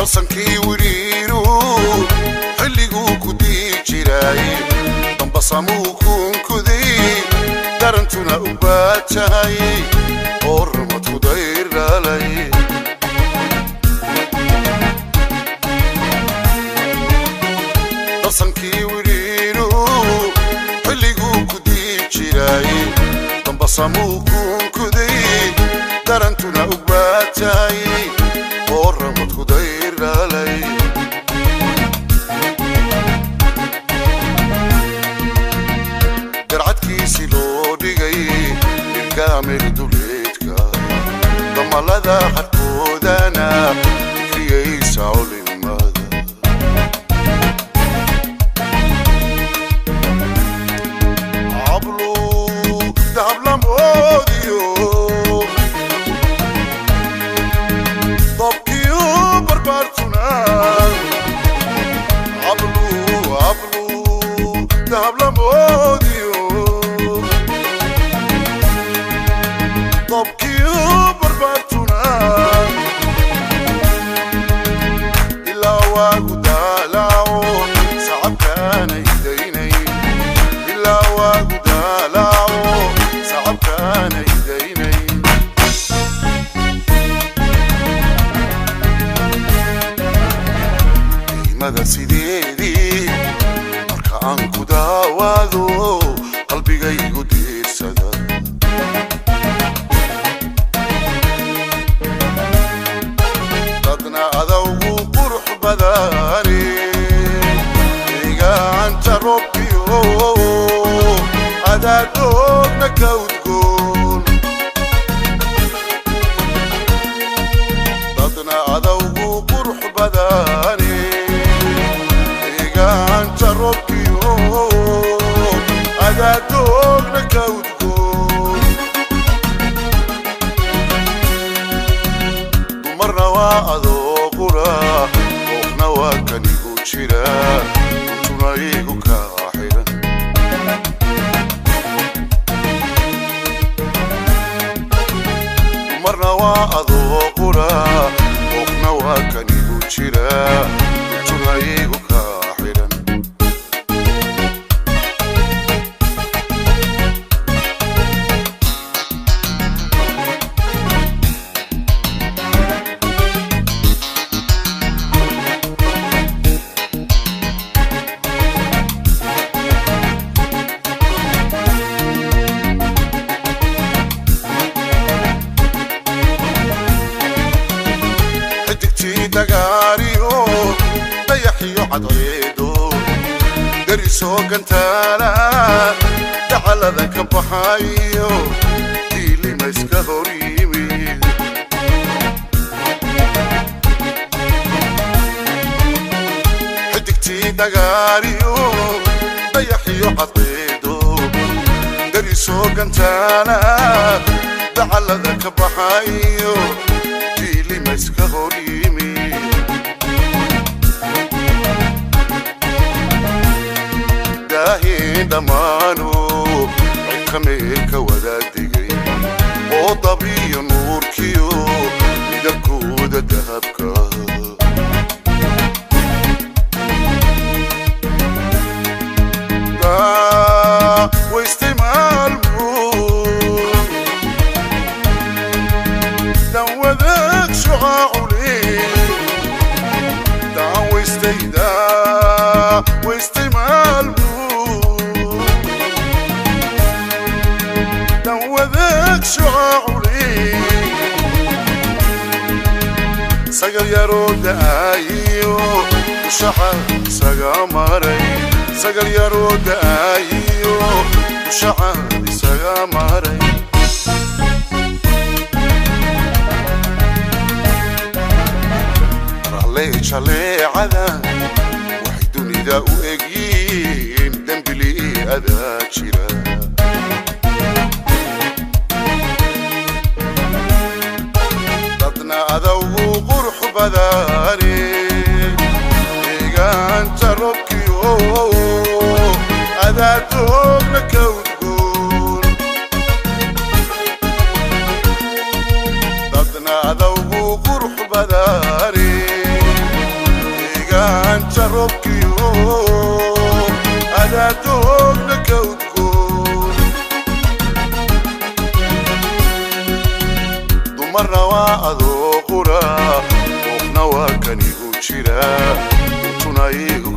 sankii wiriiru xilliguu ku dii jiray dambasamuu kunkuday darantuna u baatahay oo rumadu dayralay sankii wiriiru xilliguu ku dii jiray dambasamuu kunkuday darantuna u baatahay oo rumadu dayralay darcadkiisi loo dhigay irgaamir duleedka damalada xadkoodana dikriyaysa culimada cablu dahablamoodiyo dabkiyo barbaartuna cablu dahablamoodiyo dabkiyo barbaartuna ilaa waagu daalaaco sacabkaana idaynay ilaa waagu daalaaco sacabkaana idaynay qiimada sideedii marka aan ku daawaado qalbigaygu diirsada dadna adawgu qurux badani deegaanta robbiyo adaadoogna ka udgoon dadna adawgu qurux badani deegaanta robbiyo adaadoogna ka udgoon dumarna waa adoo qura qoofna waa kanigu jira untuna igu kaa xiran dumarna waa adoo qura qoofna waa kanigu jira untuna igu kaa xiran dagaariyo dayaxiyo cadceedo darisoo gantaala dacalada ka baxayo diilima iska hor yimid xidigtii dagaariyo dayaxiyo cadceedo darisoo gantaala dacalada ka baxayo diilima iska hor yimid dhammaanu cidka meelka wadaagdigay oo dabiyo nuurkiyo midabkooda dahabka daawaystay maalmuun dan wadaag shucaacule daawaystay maalmuun sagal yaroo da'aayo ushaxa isaga maray sagal yaroo da'aayo ushaxa isaga maray raaley jaleecada waxay dunida u egyiin dembili adaa jira adawgu qurux badani deegaanta robkiyo adaadoogna ka udgoon dadna adawgu qurux badani روكيو أنا دوغنا كودكون دمرنا وعدو قرا وقنا وكان يقول شراء انتنا يقول